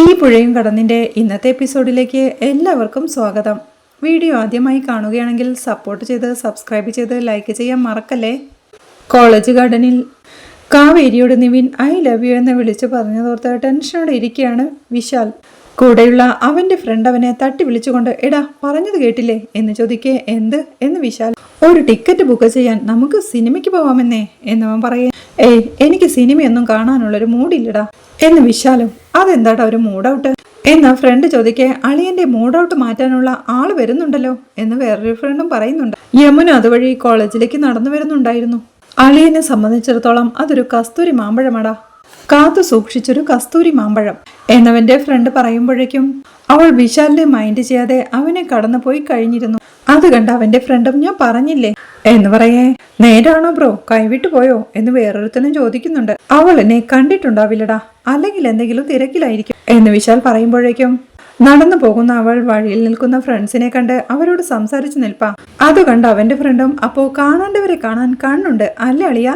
ഈ പുഴയും കടന്നിൻ്റെ ഇന്നത്തെ എപ്പിസോഡിലേക്ക് എല്ലാവർക്കും സ്വാഗതം. വീഡിയോ ആദ്യമായി കാണുകയാണെങ്കിൽ സപ്പോർട്ട് ചെയ്ത് സബ്സ്ക്രൈബ് ചെയ്ത് ലൈക്ക് ചെയ്യാൻ മറക്കല്ലേ. കോളേജ് ഗാർഡനിൽ കാവേരിയോട് നിവിൻ ഐ ലവ് യു എന്ന് വിളിച്ചു പറഞ്ഞതോർത്ത് ടെൻഷനോടെ ഇരിക്കുകയാണ് വിശാൽ. കൂടെയുള്ള അവൻ്റെ ഫ്രണ്ട് അവനെ തട്ടി വിളിച്ചുകൊണ്ട് എടാ പറഞ്ഞത് കേട്ടില്ലേ എന്ന് ചോദിക്കേ. എന്ത് എന്ന് വിശാൽ. ഒരു ടിക്കറ്റ് ബുക്ക് ചെയ്യാൻ നമുക്ക് സിനിമയ്ക്ക് പോവാമെന്നേ എന്നവൻ പറയേ. ഏയ് എനിക്ക് സിനിമയൊന്നും കാണാനുള്ളൊരു മൂഡില്ലടാ എന്ന് വിശാലും. അതെന്താടാ ഒരു മൂഡ് ഔട്ട് എന്നാ ഫ്രണ്ട് ചോദിക്കേ. അളിയന്റെ മൂഡ് ഔട്ട് മാറ്റാനുള്ള ആള് വരുന്നുണ്ടല്ലോ എന്ന് വേറൊരു ഫ്രണ്ടും പറയുന്നുണ്ട്. യമുന അതുവഴി കോളേജിലേക്ക് നടന്നു വരുന്നുണ്ടായിരുന്നു. അളിയനെ സംബന്ധിച്ചിടത്തോളം അതൊരു കസ്തൂരി മാമ്പഴമടാ, കാത്തു സൂക്ഷിച്ചൊരു കസ്തൂരി മാമ്പഴം എന്നവന്റെ ഫ്രണ്ട് പറയുമ്പോഴേക്കും അവൾ വിശാലിനെ മൈൻഡ് ചെയ്യാതെ അവനെ കടന്നു പോയി കഴിഞ്ഞിരുന്നു. അത് കണ്ട അവന്റെ ഫ്രണ്ടും ഞാൻ പറഞ്ഞില്ലേ എന്ന് പറയേ. നേരാണോ ബ്രോ, കൈവിട്ടു പോയോ എന്ന് വേറൊരുത്തനും ചോദിക്കുന്നുണ്ട്. അവൾ എന്നെ കണ്ടിട്ടുണ്ടാവില്ലടാ, അല്ലെങ്കിൽ എന്തെങ്കിലും തിരക്കിലായിരിക്കും എന്ന് വിശാൽ പറയുമ്പോഴേക്കും നടന്നു പോകുന്ന അവൾ വഴിയിൽ നിൽക്കുന്ന ഫ്രണ്ട്സിനെ കണ്ട് അവരോട് സംസാരിച്ചു നിൽപ്പാ. അത് കണ്ട് അവന്റെ ഫ്രണ്ടും അപ്പോ കാണേണ്ടവരെ കാണാൻ കണ്ണുണ്ട് അല്ലേ അളിയ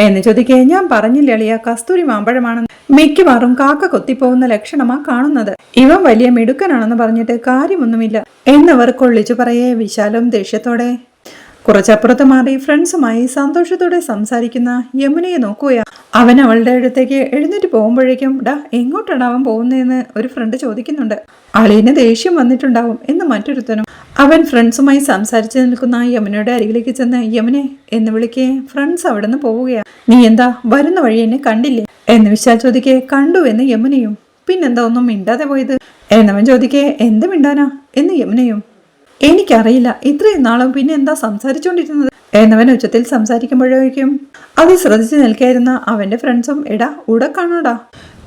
എന്ന് ചോദിക്കേ. ഞാൻ പറഞ്ഞില്ലേ അളിയ, കസ്തൂരി മാമ്പഴമാണെന്ന്. മിക്കവാറും കാക്ക കൊത്തിപ്പോകുന്ന ലക്ഷണമാ കാണുന്നത്. ഇവൻ വലിയ മിടുക്കനാണെന്ന് പറഞ്ഞിട്ട് കാര്യമൊന്നുമില്ല എന്നവർ കൊള്ളിച്ചു പറയേ. വിശാലും ദേഷ്യത്തോടെ കുറച്ചപ്പുറത്ത് മാറി ഫ്രണ്ട്സുമായി സന്തോഷത്തോടെ സംസാരിക്കുന്ന യമുനയെ നോക്കുകയാ. അവൻ അവളുടെ അടുത്തേക്ക് എഴുന്നേറ്റ് പോകുമ്പോഴേക്കും ഡാ എങ്ങോട്ടാണ് അവൻ പോകുന്നതെന്ന് ഒരു ഫ്രണ്ട് ചോദിക്കുന്നുണ്ട്. അളിയന് ദേഷ്യം വന്നിട്ടുണ്ടാവും എന്ന് മറ്റൊരുത്തനും. അവൻ ഫ്രണ്ട്സുമായി സംസാരിച്ചു നിൽക്കുന്ന യമുനയുടെ അരികിലേക്ക് ചെന്ന് യമുനെ എന്ന് വിളിക്കേ. ഫ്രണ്ട്സ് അവിടെ നിന്ന് പോവുകയാ. നീ എന്താ വരുന്ന വഴി എന്നെ കണ്ടില്ലേ എന്ന് വിശാൽ ചോദിക്കേ. കണ്ടു എന്ന് യമുനയും. പിന്നെന്താ ഒന്നും മിണ്ടാതെ പോയത് എന്നവൻ ചോദിക്കേ. എന്ത് മിണ്ടാനാ എന്ന് യമുനയും. എനിക്കറിയില്ല, ഇത്രയും നാളും പിന്നെ എന്താ സംസാരിച്ചുകൊണ്ടിരുന്നത് എന്നവൻ ഉച്ചത്തിൽ സംസാരിക്കുമ്പോഴേക്കും അത് ശ്രദ്ധിച്ചു നിൽക്കായിരുന്ന അവന്റെ ഫ്രണ്ട്സും എടാ ഉടെ കാണോടാ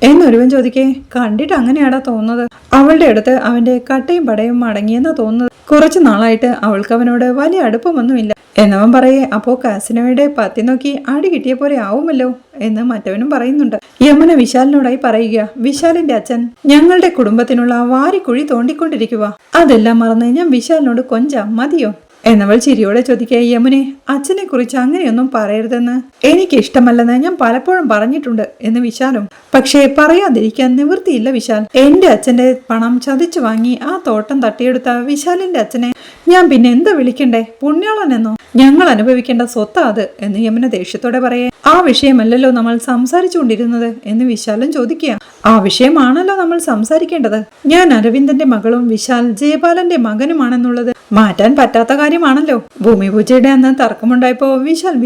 എന്നൊരുവൻ ചോദിക്കേ. കണ്ടിട്ട് അങ്ങനെയാടാ തോന്നുന്നത്. അവളുടെ അടുത്ത് അവന്റെ കട്ടയും പടയും മടങ്ങിയെന്നാ തോന്നുന്നത്. കുറച്ചു നാളായിട്ട് അവൾക്ക് അവനോട് വലിയ അടുപ്പമൊന്നുമില്ല എന്നവൻ പറയേ. അപ്പോ കാസിനോയുടെ പത്തി നോക്കി അടി കിട്ടിയ പോലെ ആവുമല്ലോ എന്ന് മറ്റവനും പറയുന്നുണ്ട്. യമുന വിശാലിനോടായി പറയുക. വിശാലിന്റെ അച്ഛൻ ഞങ്ങളുടെ കുടുംബത്തിനുള്ള വാരിക്കുഴി തോണ്ടിക്കൊണ്ടിരിക്കുക. അതെല്ലാം മറന്ന് ഞാൻ വിശാലിനോട് കൊഞ്ചാം മതിയോ എന്നവൾ ചിരിയോടെ ചോദിക്കുക. യമുനെ, അച്ഛനെ കുറിച്ച് അങ്ങനെയൊന്നും പറയരുതെന്ന് എനിക്ക് ഇഷ്ടമല്ലെന്ന് ഞാൻ പലപ്പോഴും പറഞ്ഞിട്ടുണ്ട് എന്ന് വിശാലും. പക്ഷേ പറയാതിരിക്കാൻ നിവൃത്തിയില്ല വിശാൽ. എന്റെ അച്ഛന്റെ പണം ചതിച്ചു വാങ്ങി ആ തോട്ടം തട്ടിയെടുത്ത വിശാലിന്റെ അച്ഛനെ ഞാൻ പിന്നെ എന്താ വിളിക്കണ്ടേ, പുണ്യാളനെന്നോ? ഞങ്ങൾ അനുഭവിക്കേണ്ട സ്വത്താ അത് എന്ന് യമുന ദേഷ്യത്തോടെ പറയേ. ആ വിഷയമല്ലല്ലോ നമ്മൾ സംസാരിച്ചുകൊണ്ടിരുന്നത് എന്ന് വിശാലും ചോദിക്കുക. ആ വിഷയമാണല്ലോ നമ്മൾ സംസാരിക്കേണ്ടത്. ഞാൻ അരവിന്ദന്റെ മകളും വിശാൽ ജയപാലന്റെ മകനുമാണെന്നുള്ളത് മാറ്റാൻ പറ്റാത്ത കാര്യമാണല്ലോ. ഭൂമി പൂജയുടെ അന്ന് തർക്കമുണ്ടായപ്പോ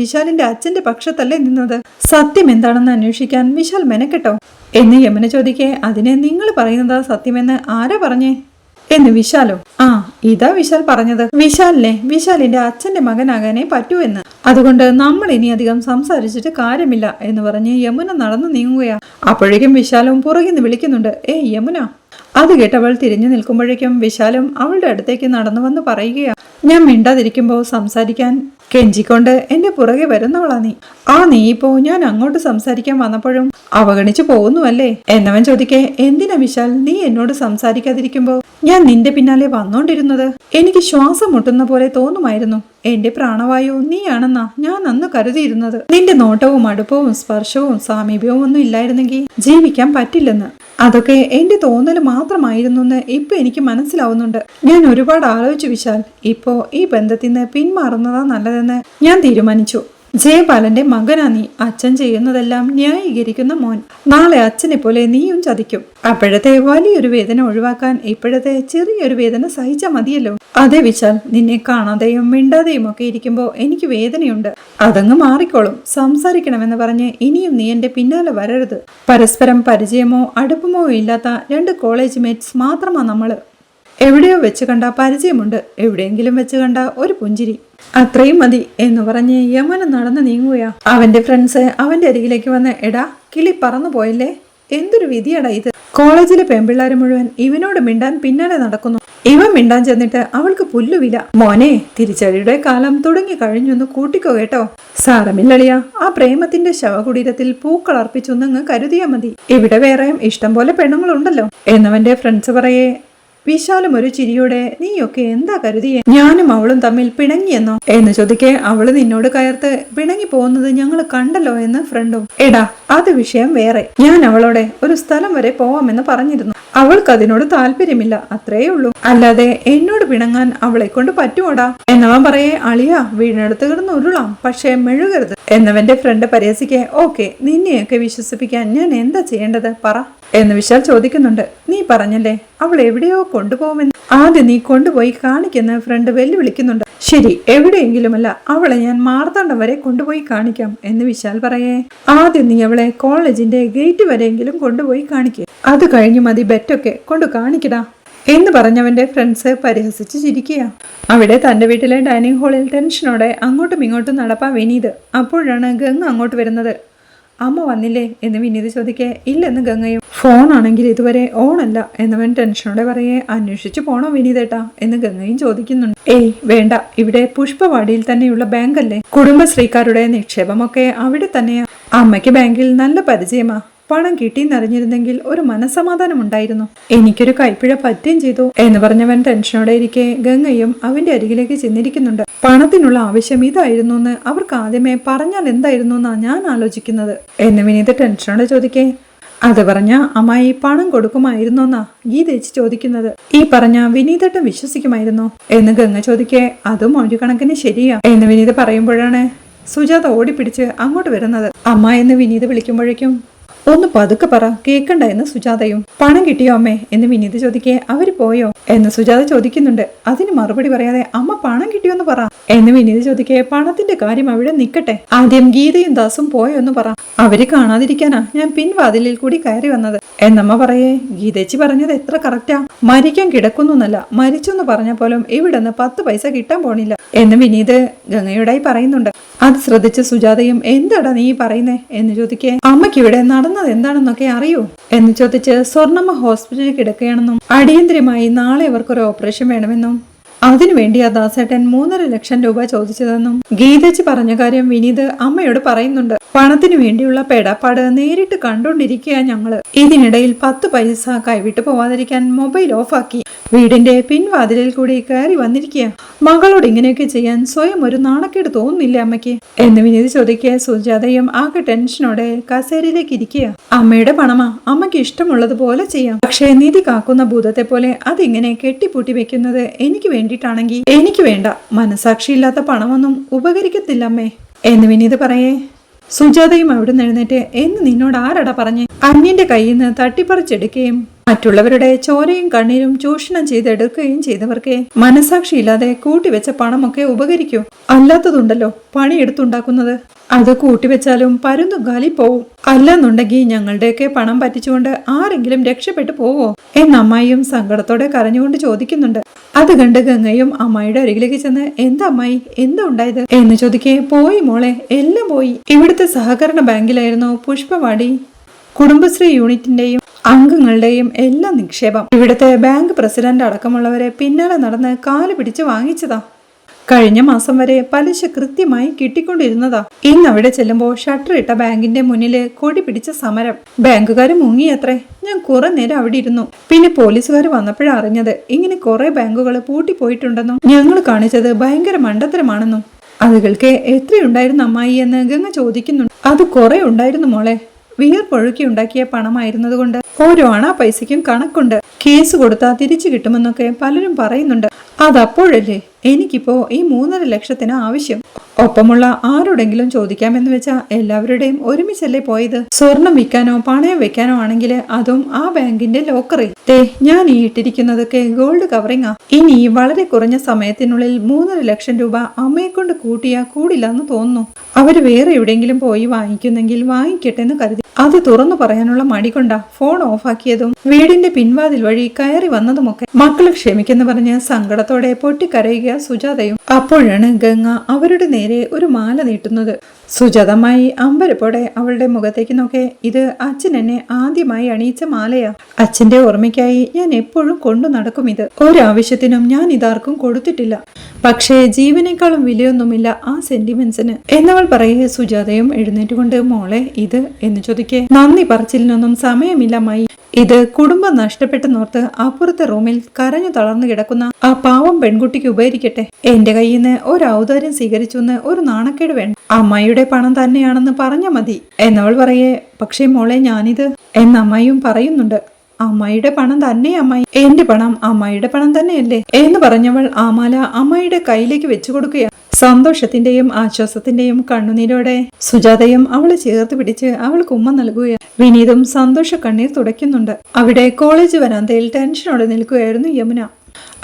വിശാലിന്റെ അച്ഛന്റെ പക്ഷത്തല്ലേ നിന്നത്. സത്യം എന്താണെന്ന് അന്വേഷിക്കാൻ വിശാൽ മെനക്കെട്ടോ എന്ന് യമുന ചോദിക്കേ. അതിനെ നിങ്ങൾ പറയുന്നതാ സത്യമെന്ന് ആരാ പറഞ്ഞേ എന്ന് വിശാലോ. ആ ഇതാ വിശാൽ പറഞ്ഞത്. വിശാലിന്റെ അച്ഛന്റെ മകനാകാനേ പറ്റൂ എന്ന്. അതുകൊണ്ട് നമ്മൾ ഇനി അധികം സംസാരിച്ചിട്ട് കാര്യമില്ല എന്ന് പറഞ്ഞ് യമുന നടന്നു നീങ്ങുകയാ. അപ്പോഴേക്കും വിശാലും പുറകിന്ന് വിളിക്കുന്നുണ്ട്. ഏയ് യമുന. അത് കേട്ടവൾ തിരിഞ്ഞു നിൽക്കുമ്പോഴേക്കും വിശാലും അവളുടെ അടുത്തേക്ക് നടന്നു വന്ന് പറയുകയാ. ഞാൻ മിണ്ടാതിരിക്കുമ്പോ സംസാരിക്കാൻ കെഞ്ചിക്കൊണ്ട് എന്റെ പുറകെ വരുന്നവളാ നീ. നീ ഇപ്പോ ഞാൻ അങ്ങോട്ട് സംസാരിക്കാൻ വന്നപ്പോഴും അവഗണിച്ചു പോകുന്നുവല്ലേ എന്നവൻ ചോദിക്കേ. എന്തിനാ വിശാൽ നീ എന്നോട് സംസാരിക്കാതിരിക്കുമ്പോ ഞാൻ നിന്റെ പിന്നാലെ വന്നോണ്ടിരുന്നത്? എനിക്ക് ശ്വാസം മുട്ടുന്ന പോലെ തോന്നുമായിരുന്നു. എന്റെ പ്രാണവായു നീയാണെന്നാ ഞാൻ അന്ന് കരുതിയിരുന്നത്. നിന്റെ നോട്ടവും അടുപ്പവും സ്പർശവും സാമീപ്യവും ഒന്നും ഇല്ലായിരുന്നെങ്കിൽ ജീവിക്കാൻ പറ്റില്ലെന്ന്. അതൊക്കെ എന്റെ തോന്നൽ മാത്രമായിരുന്നു എന്ന് ഇപ്പൊ എനിക്ക് മനസ്സിലാവുന്നുണ്ട്. ഞാൻ ഒരുപാട് ആലോചിച്ചു വിശാൽ. ഇപ്പോ ഈ ബന്ധത്തിൽ നിന്ന് പിന്മാറുന്നതാ നല്ലതെന്ന് ഞാൻ തീരുമാനിച്ചു. ജയപാലന്റെ മകനാ നീ. അച്ഛൻ ചെയ്യുന്നതെല്ലാം ന്യായീകരിക്കുന്ന മോൻ. നാളെ അച്ഛനെ പോലെ നീയും ചതിക്കും. അപ്പോഴത്തെ വലിയൊരു വേദന ഒഴിവാക്കാൻ ഇപ്പോഴത്തെ ചെറിയൊരു വേദന സഹിച്ചാൽ മതിയല്ലോ. അതെ വിശാൽ, നിന്നെ കാണാതെയും മിണ്ടാതെയും ഒക്കെ ഇരിക്കുമ്പോ എനിക്ക് വേദനയുണ്ട്. അതങ്ങ് മാറിക്കോളും. സംസാരിക്കണമെന്ന് പറഞ്ഞ് ഇനിയും നീ എന്റെ പിന്നാലെ വരരുത്. പരസ്പരം പരിചയമോ അടുപ്പമോ ഇല്ലാത്ത 2 കോളേജ് മേറ്റ്സ് മാത്രമാ നമ്മള്. എവിടെയോ വെച്ച് കണ്ട പരിചയമുണ്ട്, എവിടെയെങ്കിലും വെച്ച് കണ്ട ഒരു പുഞ്ചിരി, അത്രയും മതി എന്ന് പറഞ്ഞ് യമുന നടന്ന് നീങ്ങുകയാ. അവന്റെ ഫ്രണ്ട്സ് അവന്റെ അരികിലേക്ക് വന്ന് എടാ കിളി പറന്നു പോയല്ലേ, എന്തൊരു വിധിയടാ ഇത്. കോളേജിലെ പെൺപിള്ളേര് മുഴുവൻ ഇവനോട് മിണ്ടാൻ പിന്നാലെ നടക്കുന്നു. ഇവൻ മിണ്ടാൻ ചെന്നിട്ട് അവൾക്ക് പുല്ലുവില. മോനെ, തിരിച്ചടിയുടെ കാലം തുടങ്ങി കഴിഞ്ഞൊന്ന് കൂട്ടിക്കോ കേട്ടോ. സാരമില്ലളിയ, ആ പ്രേമത്തിന്റെ ശവകുടീരത്തിൽ പൂക്കൾ അർപ്പിച്ചൊന്നങ്ങ് കരുതിയാ മതി. ഇവിടെ വേറെയും ഇഷ്ടം പോലെ പെണ്ണുങ്ങളുണ്ടല്ലോ എന്നവന്റെ ഫ്രണ്ട്സ് പറയേ. വിശാലും ഒരു ചിരിയോടെ നീയൊക്കെ എന്താ കരുതിയേ, ഞാനും അവളും തമ്മിൽ പിണങ്ങിയെന്നോ എന്ന് ചോദിക്കെ അവള് നിന്നോട് കയർത്ത് പിണങ്ങി പോകുന്നത് ഞങ്ങൾ കണ്ടല്ലോ എന്ന് ഫ്രണ്ടും. എടാ അത് വിഷയം വേറെ. ഞാൻ അവളോടെ ഒരു സ്ഥലം വരെ പോവാമെന്ന് പറഞ്ഞിരുന്നു. അവൾക്ക് അതിനോട് താല്പര്യമില്ല, അത്രേ ഉള്ളൂ. അല്ലാതെ എന്നോട് പിണങ്ങാൻ അവളെ കൊണ്ട് പറ്റുമോടാ എന്നവൻ പറയേ അളിയാ വീടിനടുത്ത് കിടന്ന് ഉരുളാം, പക്ഷേ മെഴുകരുത് എന്നവന്റെ ഫ്രണ്ട് പരിഹസിക്കെ. ഓക്കെ, നിന്നെയൊക്കെ വിശ്വസിപ്പിക്കാൻ ഞാൻ എന്താ ചെയ്യേണ്ടത് പറ എന്ന് വിശാൽ ചോദിക്കുന്നുണ്ട്. നീ പറഞ്ഞല്ലേ അവൾ എവിടെയോ കൊണ്ടുപോകുമെന്ന്, ആദ്യം നീ കൊണ്ടുപോയി കാണിക്കുന്ന ഫ്രണ്ട് വെല്ലുവിളിക്കുന്നുണ്ട്. ശരി, എവിടെയെങ്കിലുമല്ല, അവളെ ഞാൻ മാർത്താണ്ഡം വരെ കൊണ്ടുപോയി കാണിക്കാം എന്ന് വിശാൽ പറയേ. ആദ്യം നീ അവളെ കോളേജിന്റെ ഗേറ്റ് വരെയെങ്കിലും കൊണ്ടുപോയി കാണിക്കുക, അത് കഴിഞ്ഞ് മതി ബെറ്റൊക്കെ കൊണ്ട് കാണിക്കടാ എന്ന് പറഞ്ഞവന്റെ ഫ്രണ്ട്സ് പരിഹസിച്ച് ചിരിക്കുക. അവിടെ തന്റെ വീട്ടിലെ ഡൈനിങ് ഹാളിൽ ടെൻഷനോടെ അങ്ങോട്ടും ഇങ്ങോട്ടും നടപ്പാ വിനീത്. അപ്പോഴാണ് ഗംഗ അങ്ങോട്ട് വരുന്നത്. അമ്മ വന്നില്ലേ എന്ന് വിനീത് ചോദിക്കേ. ഇല്ലെന്ന് ഗംഗയും. ഫോണാണെങ്കിൽ ഇതുവരെ ഓണല്ല എന്നവൻ ടെൻഷനോടെ പറയേ. അന്വേഷിച്ചു പോണോ വിനീതേട്ടാ എന്ന് ഗംഗയും ചോദിക്കുന്നുണ്ട്. ഏയ് വേണ്ട, ഇവിടെ പുഷ്പവാടിയിൽ തന്നെയുള്ള ബാങ്കല്ലേ, കുടുംബശ്രീക്കാരുടെ നിക്ഷേപമൊക്കെ അവിടെ തന്നെയാ. അമ്മയ്ക്ക് ബാങ്കിൽ നല്ല പരിചയമാ, പണം കിട്ടിയെന്നറിഞ്ഞിരുന്നെങ്കിൽ ഒരു മനസ്സമാധാനം ഉണ്ടായിരുന്നു. എനിക്കൊരു കൈപ്പിഴ പറ്റുകയും ചെയ്തു എന്ന് പറഞ്ഞവൻ ടെൻഷനോടെ ഇരിക്കെ ഗംഗയും അവന്റെ അരികിലേക്ക് ചെന്നിരിക്കുന്നുണ്ട്. പണത്തിനുള്ള ആവശ്യം ഇതായിരുന്നു എന്ന് അവർക്ക് ആദ്യമേ പറഞ്ഞാൽ എന്തായിരുന്നു എന്നാ ഞാൻ ആലോചിക്കുന്നത് എന്ന് വിനീത് ടെൻഷനോടെ ചോദിക്കേ. അത് പറഞ്ഞ അമ്മായി പണം കൊടുക്കുമായിരുന്നോന്നാ ഗീതേച്ചി ചോദിക്കുന്നത്. ഈ പറഞ്ഞ വിനീതേട്ടൻ വിശ്വസിക്കുമായിരുന്നോ എന്ന് ഗംഗ ചോദിക്കേ. അതും ഒരു കണക്കിന് ശരിയാ എന്ന് വിനീത് പറയുമ്പോഴാണ് സുജാത ഓടിപ്പിടിച്ച് അങ്ങോട്ട് വരുന്നത്. അമ്മ എന്ന് വിനീത് വിളിക്കുമ്പോഴേക്കും ഒന്ന് പതുക്കെ പറ, കേക്കണ്ട എന്ന് സുജാതയും. പണം കിട്ടിയോ അമ്മേ എന്ന് വിനീത് ചോദിക്കേ. അവര് പോയോ എന്ന് സുജാത ചോദിക്കുന്നുണ്ട്. അതിന് മറുപടി പറയാതെ അമ്മ പണം കിട്ടിയോന്ന് പറ എന്ന് വിനീത് ചോദിക്കേ. പണത്തിന്റെ കാര്യം അവിടെ നിക്കട്ടെ, ആദ്യം ഗീതയും ദാസും പോയോ എന്ന് പറ. അവര് കാണാതിരിക്കാനാ ഞാൻ പിൻവാതിലിൽ കൂടി കയറി വന്നത് എന്നമ്മ പറയേ. ഗീതേച്ചി പറഞ്ഞത് എത്ര കറക്റ്റാ, മരിക്കാൻ കിടക്കുന്നല്ല, മരിച്ചെന്ന് പറഞ്ഞ പോലും ഇവിടെ നിന്ന് 10 പൈസ കിട്ടാൻ പോണില്ല എന്ന് വിനീത് ഗംഗയോടായി പറയുന്നുണ്ട്. അത് ശ്രദ്ധിച്ച് സുജാതയും എന്താടാ നീ പറയുന്നേ എന്ന് ചോദിക്കേ. അമ്മയ്ക്ക് ഇവിടെ നടന്നത് എന്താണെന്നൊക്കെ അറിയൂ എന്ന് ചോദിച്ച് സ്വർണ്ണമ്മ ഹോസ്പിറ്റലിൽ കിടക്കുകയാണെന്നും അടിയന്തരമായി നാളെ അവർക്കൊരു ഓപ്പറേഷൻ വേണമെന്നും അതിനുവേണ്ടി ആ ദാസേട്ടൻ 3.5 ലക്ഷം രൂപ ചോദിച്ചതെന്നും ഗീതച്ച് പറഞ്ഞ കാര്യം വിനീത് അമ്മയോട് പറയുന്നുണ്ട്. പണത്തിനു വേണ്ടിയുള്ള പെടാപ്പാട് നേരിട്ട് കണ്ടോണ്ടിരിക്കുക ഞങ്ങള്. ഇതിനിടയിൽ 10 പൈസ കൈവിട്ടു പോവാതിരിക്കാൻ മൊബൈൽ ഓഫാക്കി വീടിന്റെ പിൻവാതിലിൽ കൂടി കയറി വന്നിരിക്കുക. മകളോട് ഇങ്ങനെയൊക്കെ ചെയ്യാൻ സ്വയം ഒരു നാണക്കേട് തോന്നുന്നില്ല അമ്മയ്ക്ക് എന്ന് വിനീത് ചോദിക്കുക. സുജാതയും ആകെ ടെൻഷനോടെ കസേരയിലേക്ക് ഇരിക്കുക. അമ്മയുടെ പണമാ, അമ്മയ്ക്ക് ഇഷ്ടമുള്ളതുപോലെ ചെയ്യാം, പക്ഷേ നീതി കാക്കുന്ന ഭൂതത്തെ പോലെ അതിങ്ങനെ കെട്ടിപ്പൂട്ടി വെക്കുന്നത് എനിക്ക് വേണ്ടിയിട്ടാണെങ്കിൽ എനിക്ക് വേണ്ട. മനസാക്ഷിയില്ലാത്ത പണമൊന്നും ഉപകരിക്കത്തില്ല അമ്മേ എന്ന് വിനീത് പറയേ. സുജാതയും അവിടെ എഴുന്നേറ്റ് എന്ന് നിന്നോട് ആരടാ പറഞ്ഞേ, അന്യന്റെ കയ്യിൽ നിന്ന് തട്ടിപ്പറിച്ചെടുക്കുകയും മറ്റുള്ളവരുടെ ചോരയും കണ്ണീരും ചൂഷണം ചെയ്തെടുക്കുകയും ചെയ്തവർക്ക് മനസാക്ഷിയില്ലാതെ കൂട്ടിവെച്ച പണമൊക്കെ ഉപകരിക്കൂ. അല്ലാത്തതുണ്ടല്ലോ പണിയെടുത്തുണ്ടാക്കുന്നത്, അത് കൂട്ടിവെച്ചാലും പരുന്തും കാലി പോവും. അല്ലെന്നുണ്ടെങ്കിൽ ഞങ്ങളുടെയൊക്കെ പണം പറ്റിച്ചുകൊണ്ട് ആരെങ്കിലും രക്ഷപ്പെട്ടു പോവോ എന്ന് അമ്മായിയും സങ്കടത്തോടെ കരഞ്ഞുകൊണ്ട് ചോദിക്കുന്നുണ്ട്. അത് കണ്ട് ഗംഗയും അമ്മായിയുടെ അരികിലേക്ക് ചെന്ന് എന്താ അമ്മായി എന്താ ഉണ്ടായത് എന്ന് ചോദിക്കേ. പോയി മോളെ, എല്ലാം പോയി. ഇവിടുത്തെ സഹകരണ ബാങ്കിലായിരുന്നു പുഷ്പവാടി കുടുംബശ്രീ യൂണിറ്റിന്റെയും അംഗങ്ങളുടെയും എല്ലാം നിക്ഷേപം. ഇവിടുത്തെ ബാങ്ക് പ്രസിഡന്റ് അടക്കമുള്ളവരെ പിന്നാലെ നടന്ന് കാല് പിടിച്ച് വാങ്ങിച്ചതാ. കഴിഞ്ഞ മാസം വരെ പലിശ കൃത്യമായി കിട്ടിക്കൊണ്ടിരുന്നതാ. ഇന്ന് അവിടെ ചെല്ലുമ്പോൾ ഷട്ടർ ഇട്ട ബാങ്കിന്റെ മുന്നില് കൊടി പിടിച്ച സമരം. ബാങ്കുകാർ മുങ്ങിയത്രേ. ഞാൻ കുറെ നേരം അവിടെ ഇരുന്നു. പിന്നെ പോലീസുകാർ വന്നപ്പോഴാണ് അറിഞ്ഞത് ഇങ്ങനെ കുറെ ബാങ്കുകൾ പൂട്ടിപ്പോയിട്ടുണ്ടെന്നും ഞങ്ങൾ കാണിച്ചത് ഭയങ്കര മണ്ടത്തരമാണെന്നും. അതുകൾക്ക് എത്രയുണ്ടായിരുന്നു അമ്മായി എന്ന് ഗംഗ ചോദിക്കുന്നുണ്ട്. അത് കുറെ ഉണ്ടായിരുന്നു മോളെ. വിയർപ്പൊഴുക്കി ഉണ്ടാക്കിയ പണമായിരുന്നത് കൊണ്ട് ഓരോ അണ പൈസയ്ക്കും കണക്കുണ്ട്. കേസ് കൊടുത്താൽ തിരിച്ചു കിട്ടുമെന്നൊക്കെ പലരും പറയുന്നുണ്ട്. അതപ്പോഴല്ലേ എനിക്കിപ്പോ ഈ 3.5 ലക്ഷത്തിന് ആവശ്യം. ഒപ്പമുള്ള ആരോടെങ്കിലും ചോദിക്കാമെന്ന് വെച്ചാ എല്ലാവരുടെയും ഒരുമിച്ചല്ലേ പോയത്. സ്വർണം വിൽക്കാനോ പണയം വെക്കാനോ ആണെങ്കിൽ അതും ആ ബാങ്കിന്റെ ലോക്കറിൽ. ഞാൻ ഈ ഇട്ടിരിക്കുന്നതൊക്കെ ഗോൾഡ് കവറിങ്ങാ. ഇനി വളരെ കുറഞ്ഞ സമയത്തിനുള്ളിൽ 3.5 ലക്ഷം രൂപ അമ്മയെ കൊണ്ട് കൂട്ടിയാ കൂടില്ലെന്ന് തോന്നുന്നു. അവര് വേറെ എവിടെയെങ്കിലും പോയി വാങ്ങിക്കുന്നെങ്കിൽ വാങ്ങിക്കട്ടെ എന്ന് കരുതി. അത് തുറന്നു പറയാനുള്ള മടി കൊണ്ടാ ഫോൺ ഓഫാക്കിയതും വീടിന്റെ പിൻവാതിൽ വഴി കയറി വന്നതുമൊക്കെ. മക്കളെ ക്ഷമിക്കെന്ന് പറഞ്ഞ് സങ്കടത്തോടെ പൊട്ടിക്കരയുക സുജാതയും. അപ്പോഴാണ് ഗംഗ അവരുടെ നേരെ ഒരു മാല നീട്ടുന്നത്. സുജാതമായി അമ്പരപ്പോടെ അവളുടെ മുഖത്തേക്ക് നോക്കെ. ഇത് അച്ഛൻ എന്നെ ആദ്യമായി അണിയിച്ച മാലയാ. അച്ഛന്റെ ഓർമ്മയ്ക്കായി ഞാൻ എപ്പോഴും കൊണ്ടു നടക്കും. ഇത് ഒരാവശ്യത്തിനും ഞാൻ ഇതാർക്കും കൊടുത്തിട്ടില്ല. പക്ഷേ ജീവനേക്കാളും വിലയൊന്നുമില്ല ആ സെന്റിമെന്റ്സിന് എന്നവൾ പറയേ. സുജാതയും എഴുന്നേറ്റുകൊണ്ട് മോളെ ഇത് എന്ന് ചോദിക്കേ. നന്ദി പറച്ചിലിനൊന്നും സമയമില്ല അമ്മായി. ഇത് കുടുംബം നഷ്ടപ്പെട്ടെന്നോർത്ത് അപ്പുറത്തെ റൂമിൽ കരഞ്ഞു തളർന്നു കിടക്കുന്ന ആ പാവം പെൺകുട്ടിക്ക് ഉപകരിക്കട്ടെ. എന്റെ കയ്യിൽ നിന്ന് ഒരു ഔദാര്യം സ്വീകരിച്ചു എന്ന് ഒരു നാണക്കേട് വേണ്ട. അമ്മായിയുടെ പണം തന്നെയാണെന്ന് പറഞ്ഞ മതി എന്നവൾ പറയേ, പക്ഷേ മോളെ ഞാനിത് എന്ന് അമ്മായിയും പറയുന്നുണ്ട്. അമ്മായിയുടെ പണം തന്നെ അമ്മായി, എന്റെ പണം അമ്മായിയുടെ പണം തന്നെയല്ലേ എന്ന് പറഞ്ഞവൾ ആ മാല അമ്മായിയുടെ കയ്യിലേക്ക് വെച്ചു കൊടുക്കുകയാണ്. സന്തോഷത്തിന്റെയും ആശ്വാസത്തിന്റെയും കണ്ണുനീരോടെ സുജാതയും അവളെ ചേർത്ത് പിടിച്ച് അവൾക്ക് ഉമ്മ നൽകുകയാണ്. വിനീതും സന്തോഷ കണ്ണീർ തുടയ്ക്കുന്നുണ്ട്. അവിടെ കോളേജ് വരാന്തയിൽ ടെൻഷനോടെ നിൽക്കുകയായിരുന്നു യമുന.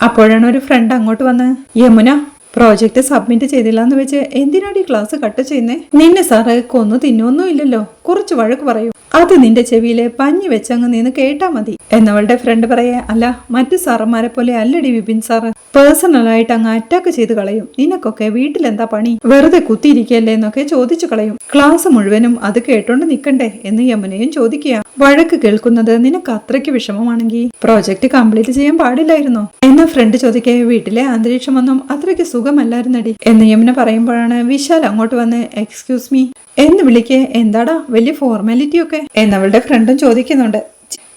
അപ്പോഴാണ് ഒരു ഫ്രണ്ട് അങ്ങോട്ട് വന്ന്, യമുന പ്രോജക്റ്റ് സബ്മിറ്റ് ചെയ്തില്ല എന്ന് വെച്ച് എന്തിനാടി ക്ലാസ് കട്ട് ചെയ്യുന്നേ? നിന്നെ സാറ് കൊന്നു തിന്നൊന്നും ഇല്ലല്ലോ, കുറച്ച് വഴക്ക് പറയൂ, അത് നിന്റെ ചെവിയിലെ പഞ്ഞി വെച്ചങ്ങ് നിന്ന് കേട്ടാ മതി എന്നവളുടെ ഫ്രണ്ട് പറയേ, അല്ല മറ്റു സാറന്മാരെ പോലെ അല്ലടി വിപിൻ സാറ്, പേഴ്സണലായിട്ട് അങ്ങ് അറ്റാക്ക് ചെയ്ത് കളയും. നിനക്കൊക്കെ വീട്ടിലെന്താ പണി, വെറുതെ കുത്തിയിരിക്കല്ലേ എന്നൊക്കെ ചോദിച്ചു കളയും. ക്ലാസ് മുഴുവനും അത് കേട്ടോണ്ട് നിക്കണ്ടേ എന്ന് യമുനയും ചോദിക്കുക. വഴക്ക് കേൾക്കുന്നത് നിനക്ക് അത്രയ്ക്ക് വിഷമമാണെങ്കിൽ പ്രോജക്റ്റ് കംപ്ലീറ്റ് ചെയ്യാൻ പാടില്ലായിരുന്നോ എന്ന ഫ്രണ്ട് ചോദിക്കേ, വീട്ടിലെ അന്തരീക്ഷമൊന്നും അത്രയ്ക്ക് സുഖമല്ലായിരുന്നടി എന്ന് യമുന പറയുമ്പോഴാണ് വിശാൽ അങ്ങോട്ട് വന്ന് എക്സ്ക്യൂസ് മീ എന്ന് വിളിക്കേ, എന്താടാ വലിയ ഫോർമാലിറ്റി ഒക്കെ എന്നവളുടെ ഫ്രണ്ടും ചോദിക്കുന്നുണ്ട്.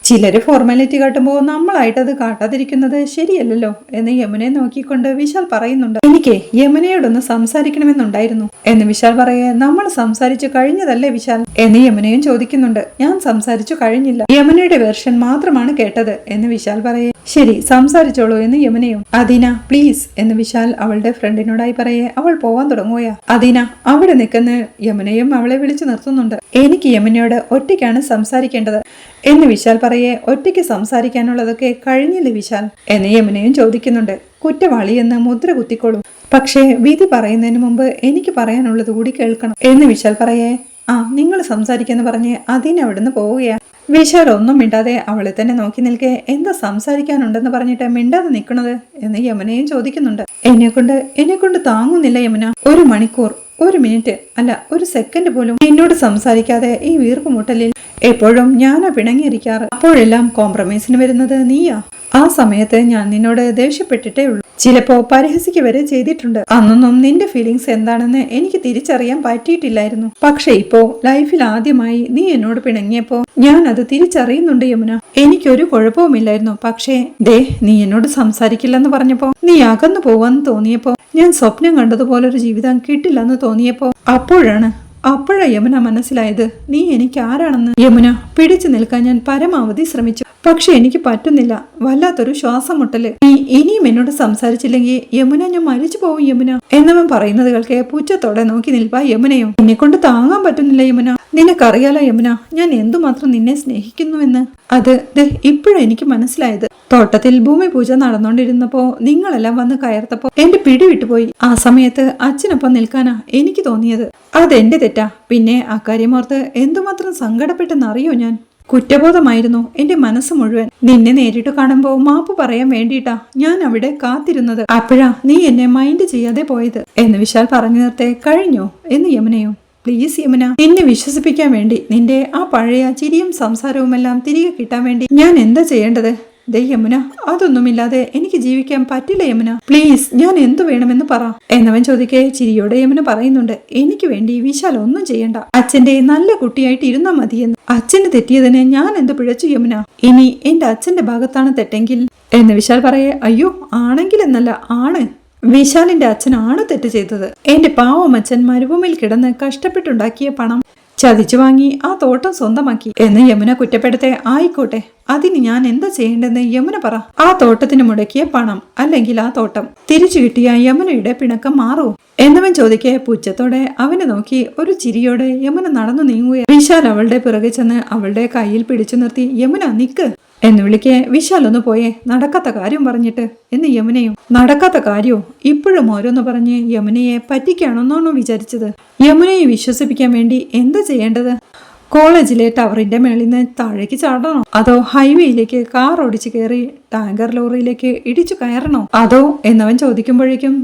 ചിലര് ഫോർമാലിറ്റി കാട്ടുമ്പോൾ നമ്മളായിട്ടത് കാട്ടാതിരിക്കുന്നത് ശരിയല്ലല്ലോ എന്ന് യമുനയെ നോക്കിക്കൊണ്ട് വിശാൽ പറയുന്നുണ്ട്. എനിക്ക് യമുനയോടൊന്ന് സംസാരിക്കണമെന്നുണ്ടായിരുന്നു എന്ന് വിശാൽ പറയേ, നമ്മൾ സംസാരിച്ചു കഴിഞ്ഞതല്ലേ വിശാൽ എന്ന് യമുനയും ചോദിക്കുന്നുണ്ട്. ഞാൻ സംസാരിച്ചു കഴിഞ്ഞില്ല, യമുനയുടെ വെർഷൻ മാത്രമാണ് കേട്ടത് എന്ന് വിശാൽ പറയേ. ശരി സംസാരിച്ചോളൂ എന്ന് യമുനയും. അദീന പ്ലീസ് എന്ന് വിശാൽ അവളുടെ ഫ്രണ്ടിനോടായി പറയേ അവൾ പോവാൻ തുടങ്ങുകയാ. അദീന അവിടെ നിൽക്കുന്ന യമുനയും അവളെ വിളിച്ചു നിർത്തുന്നുണ്ട്. എനിക്ക് യമുനയോട് ഒറ്റയ്ക്കാണ് സംസാരിക്കേണ്ടത് എന്ന് വിശാൽ പറയേ. ഒറ്റയ്ക്ക് സംസാരിക്കാനുള്ളതൊക്കെ കഴിഞ്ഞില്ലേ വിശാൽ എന്ന് യമുനയും ചോദിക്കുന്നുണ്ട്. കുറ്റവാളി എന്ന് മുദ്ര കുത്തിക്കോളൂ, പക്ഷേ വിധി പറയുന്നതിന് മുമ്പ് എനിക്ക് പറയാനുള്ളത് കൂടി കേൾക്കണം എന്ന് വിശാൽ പറയേ. ആ നിങ്ങൾ സംസാരിക്കാന്ന് പറഞ്ഞ് അതിന് അവിടുന്ന് പോവുകയാ. വിശാൽ ഒന്നും മിണ്ടാതെ അവളെ തന്നെ നോക്കി നിൽക്കെ, എന്താ സംസാരിക്കാനുണ്ടെന്ന് പറഞ്ഞിട്ട് മിണ്ടാതെ നിൽക്കണത് എന്ന് യമുനയും ചോദിക്കുന്നുണ്ട്. എന്നെ കൊണ്ട് താങ്ങുന്നില്ല യമുന, ഒരു മണിക്കൂർ, ഒരു മിനിറ്റ് അല്ല ഒരു സെക്കൻഡ് പോലും എന്നോട് സംസാരിക്കാതെ ഈ വീർപ്പ് മുട്ടലിൽ എപ്പോഴും ഞാനാ പിണങ്ങിയിരിക്കാറ്. അപ്പോഴെല്ലാം കോംപ്രമൈസിന് വരുന്നത് നീയാ. ആ സമയത്ത് ഞാൻ നിന്നോട് ദേഷ്യപ്പെട്ടിട്ടേ ഉള്ളൂ, ചിലപ്പോ പരിഹസിക്ക് വരെ ചെയ്തിട്ടുണ്ട്. അന്നൊന്നും നിന്റെ ഫീലിങ്സ് എന്താണെന്ന് എനിക്ക് തിരിച്ചറിയാൻ പറ്റിയിട്ടില്ലായിരുന്നു. പക്ഷെ ഇപ്പോ ലൈഫിൽ ആദ്യമായി നീ എന്നോട് പിണങ്ങിയപ്പോ ഞാൻ അത് തിരിച്ചറിയുന്നുണ്ട് യമുന. എനിക്കൊരു കുഴപ്പവുമില്ലായിരുന്നു. പക്ഷേ ദേ നീ എന്നോട് സംസാരിക്കില്ലെന്ന് പറഞ്ഞപ്പോ, നീ അകന്നു പോവാന്ന് തോന്നിയപ്പോ, ഞാൻ സ്വപ്നം കണ്ടതുപോലൊരു ജീവിതം കിട്ടില്ലെന്ന് തോന്നിയപ്പോ അപ്പോഴാ യമുന മനസ്സിലായത് നീ എനിക്ക് ആരാണെന്ന്. യമുന പിടിച്ചു നിൽക്കാൻ ഞാൻ പരമാവധി ശ്രമിച്ചു, പക്ഷെ എനിക്ക് പറ്റുന്നില്ല. വല്ലാത്തൊരു ശ്വാസം മുട്ടല്. നീ ഇനിയും എന്നോട് സംസാരിച്ചില്ലെങ്കിൽ യമുന ഞാൻ മരിച്ചു പോകും യമുന എന്നവൻ പറയുന്നത് കേൾക്കെ പുച്ഛത്തോടെ നോക്കി നിൽപ്പാ യമുനയും. എന്നെ കൊണ്ട് താങ്ങാൻ പറ്റുന്നില്ല യമുന. നിനക്കറിയാലോ യമുന ഞാൻ എന്തുമാത്രം നിന്നെ സ്നേഹിക്കുന്നുവെന്ന്. അത് ഇപ്പോഴെനിക്ക് മനസ്സിലായത്. തോട്ടത്തിൽ ഭൂമി പൂജ നടന്നുകൊണ്ടിരുന്നപ്പോ നിങ്ങളെല്ലാം വന്ന് കയർത്തപ്പോ എന്റെ പിടി വിട്ടുപോയി. ആ സമയത്ത് അച്ഛനൊപ്പം നിൽക്കാനാ എനിക്ക് തോന്നിയത്. അതെന്റെ തെറ്റാ. പിന്നെ അക്കാര്യമോർത്ത് എന്തുമാത്രം സങ്കടപ്പെട്ടെന്നറിയോ ഞാൻ. കുറ്റബോധമായിരുന്നു എന്റെ മനസ്സ് മുഴുവൻ. നിന്നെ നേരിട്ട് കാണുമ്പോ മാപ്പ് പറയാൻ വേണ്ടിയിട്ടാ ഞാൻ അവിടെ കാത്തിരുന്നത്. അപ്പോഴാ നീ എന്നെ മൈൻഡ് ചെയ്യാതെ പോയത് എന്ന് വിശാൽ പറഞ്ഞു നിർത്തേ. കഴിഞ്ഞോ എന്ന് യമുനയും. പ്ലീസ് യമുന, നിന്നെ വിശ്വസിപ്പിക്കാൻ വേണ്ടി നിന്റെ ആ പഴയ ചിരിയും സംസാരവുമെല്ലാം തിരികെ കിട്ടാൻ വേണ്ടി ഞാൻ എന്താ ചെയ്യേണ്ടത്? ദേ യമുന, അതൊന്നുമില്ലാതെ എനിക്ക് ജീവിക്കാൻ പറ്റില്ല യമുന, പ്ലീസ് ഞാൻ എന്തു വേണമെന്ന് പറ എന്നവൻ ചോദിക്കേ. ചിരിയോടെ യമുന പറയുന്നുണ്ട്, എനിക്ക് വേണ്ടി വിശാൽ ഒന്നും ചെയ്യണ്ട, അച്ഛന്റെ നല്ല കുട്ടിയായിട്ട് ഇരുന്നാ മതിയെന്ന്. അച്ഛന് തെറ്റിയതിന് ഞാൻ എന്ത് പിഴച്ചു യമുന? ഇനി എന്റെ അച്ഛന്റെ ഭാഗത്താണ് തെറ്റെങ്കിൽ എന്ന് വിശാൽ പറയേ. അയ്യോ ആണെങ്കിൽ എന്നല്ല, ആണ്. വിശാലിന്റെ അച്ഛനാണ് തെറ്റ് ചെയ്തത്. എന്റെ പാവം അച്ഛൻ മരുഭൂമിയിൽ കിടന്ന് കഷ്ടപ്പെട്ടുണ്ടാക്കിയ പണം ചതിച്ചു വാങ്ങി ആ തോട്ടം സ്വന്തമാക്കി എന്ന് യമുന കുറ്റപ്പെടുത്തേ. ആയിക്കോട്ടെ, അതിന് ഞാൻ എന്താ ചെയ്യേണ്ടെന്ന് യമുന പറ. ആ തോട്ടത്തിന് മുടക്കിയ പണം അല്ലെങ്കിൽ ആ തോട്ടം തിരിച്ചു കിട്ടിയ യമുനയുടെ പിണക്കം മാറൂ എന്നവൻ ചോദിക്കെ. പുച്ഛത്തോടെ അവനെ നോക്കി ഒരു ചിരിയോടെ യമുന നടന്നു നീങ്ങുക. വിശാൽ അവളുടെ പിറകെ ചെന്ന് അവളുടെ കയ്യിൽ പിടിച്ചു നിർത്തി. യമുന നിക്ക് എന്ന് വിളിക്കേ. വിശാൽ ഒന്ന് പോയേ, നടക്കാത്ത കാര്യം പറഞ്ഞിട്ട് എന്ന് യമുനയും. നടക്കാത്ത കാര്യോ? ഇപ്പോഴും ഓരോന്ന് പറഞ്ഞ് യമുനയെ പറ്റിക്കാണെന്നാണോ വിചാരിച്ചത്? യമുനയെ വിശ്വസിപ്പിക്കാൻ വേണ്ടി എന്താ ചെയ്യേണ്ടത്? കോളേജിലെ ടവറിന്റെ മേളിൽ നിന്ന് താഴേക്ക് ചാടണോ? അതോ ഹൈവേയിലേക്ക് കാർ ഓടിച്ചു കയറി ടാങ്കർ ലോറിയിലേക്ക് ഇടിച്ചു കയറണോ? അതോ എന്നവൻ ചോദിക്കുമ്പോഴേക്കും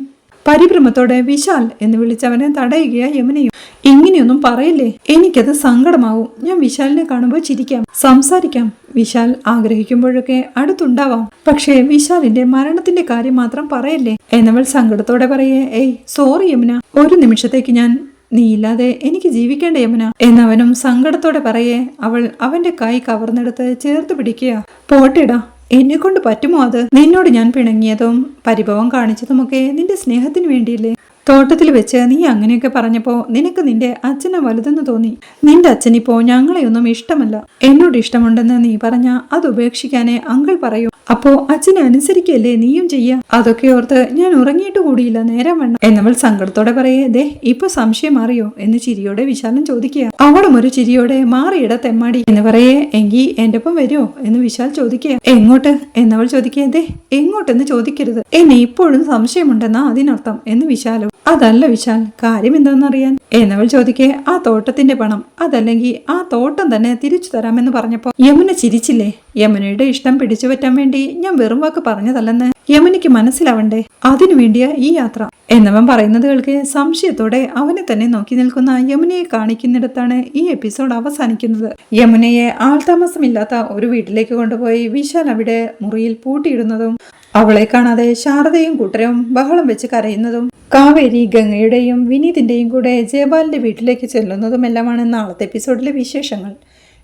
പരിഭ്രമത്തോടെ വിശാൽ എന്ന് വിളിച്ചവനെ തടയുകയാ യമുനയും. ഇങ്ങനെയൊന്നും പറയില്ലേ, എനിക്കത് സങ്കടമാവും. ഞാൻ വിശാലിനെ കാണുമ്പോൾ ചിരിക്കാം, സംസാരിക്കാം. വിശാൽ ആഗ്രഹിക്കുമ്പോഴൊക്കെ അടുത്തുണ്ടാവാം. പക്ഷേ വിശാലിന്റെ മരണത്തിന്റെ കാര്യം മാത്രം പറയല്ലേ എന്നവൾ സങ്കടത്തോടെ പറയേ. ഏയ് സോറി യമുന, ഒരു നിമിഷത്തേക്ക് ഞാൻ നീയില്ലാതെ എനിക്ക് ജീവിക്കേണ്ട യമുന എന്നവനും സങ്കടത്തോടെ പറയേ അവൾ അവന്റെ കൈ കവർന്നെടുത്ത് ചേർത്ത് പിടിക്കുക. പോട്ടെടാ, എന്നെ കൊണ്ട് പറ്റുമോ അത്? നിന്നോട് ഞാൻ പിണങ്ങിയതും പരിഭവം കാണിച്ചതുമൊക്കെ നിന്റെ സ്നേഹത്തിന് വേണ്ടിയില്ലേ? തോട്ടത്തിൽ വെച്ച് നീ അങ്ങനെയൊക്കെ പറഞ്ഞപ്പോ നിനക്ക് നിന്റെ അച്ഛനെ വലുതെന്ന് തോന്നി. നിന്റെ അച്ഛനിപ്പോ ഞങ്ങളെയൊന്നും ഇഷ്ടമല്ല. എന്നോട് ഇഷ്ടമുണ്ടെന്ന് നീ പറഞ്ഞ അത് ഉപേക്ഷിക്കാനേ അങ്കിൾ പറയൂ. അപ്പോ അച്ഛനെ അനുസരിക്കല്ലേ നീയും ചെയ്യാ? അതൊക്കെ ഓർത്ത് ഞാൻ ഉറങ്ങിയിട്ട് കൂടിയില്ല നേരം വേണ്ട എന്നവൾ സങ്കടത്തോടെ പറയേ. ദേ ഇപ്പൊ സംശയം മാറിയോ എന്ന് ചിരിയോടെ വിശാലൻ ചോദിക്കുക. അവളും ഒരു ചിരിയോടെ മാറിയിട തെമ്മാടി എന്ന് പറയേ. എങ്കി എന്റെ ഒപ്പം വരുമോ എന്ന് വിശാൽ ചോദിക്കുക. എങ്ങോട്ട് എന്നവൾ ചോദിക്കേ. ദേ എങ്ങോട്ടെന്ന് ചോദിക്കരുത്, എന്നെ ഇപ്പോഴും സംശയമുണ്ടെന്നാ അതിനർത്ഥം എന്ന് വിശാലും. അതല്ല വിശാൽ, കാര്യം എന്താണെന്നറിയാൻ എന്നവൾ ചോദിക്കേ. ആ തോട്ടത്തിന്റെ പണം, അതല്ലെങ്കിൽ ആ തോട്ടം തന്നെ തിരിച്ചു തരാമെന്ന് പറഞ്ഞപ്പോ യമുന ചിരിച്ചില്ലേ? യമുനയുടെ ഇഷ്ടം പിടിച്ചു പറ്റാൻ വേണ്ടി ഞാൻ വെറും വാക്ക് പറഞ്ഞതല്ലെന്ന് യമുനയ്ക്ക് മനസ്സിലാവണ്ടേ? അതിനു വേണ്ടിയ ഈ യാത്ര എന്നവൻ പറയുന്നത് കേൾക്കെ സംശയത്തോടെ അവനെ തന്നെ നോക്കി നിൽക്കുന്ന യമുനയെ കാണിക്കുന്നിടത്താണ് ഈ എപ്പിസോഡ് അവസാനിക്കുന്നത്. യമുനയെ ആൾതാമസമില്ലാത്ത ഒരു വീട്ടിലേക്ക് കൊണ്ടുപോയി വിശാൽ അവിടെ മുറിയിൽ പൂട്ടിയിടുന്നതും അവളെ കാണാതെ ശാരദയും കൂട്ടരും ബഹളം വെച്ച് കരയുന്നതും കാവേരി ഗംഗയുടെയും വിനീതിന്റെയും കൂടെ ജയപാലിന്റെ വീട്ടിലേക്ക് ചെല്ലുന്നതുമെല്ലാമാണ് നാളത്തെ എപ്പിസോഡിലെ വിശേഷങ്ങൾ.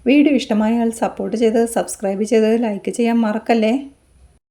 വീഡിയോ ഇഷ്ടമായാൽ സപ്പോർട്ട് ചെയ്ത് സബ്സ്ക്രൈബ് ചെയ്ത് ലൈക്ക് ചെയ്യാൻ മറക്കല്ലേ.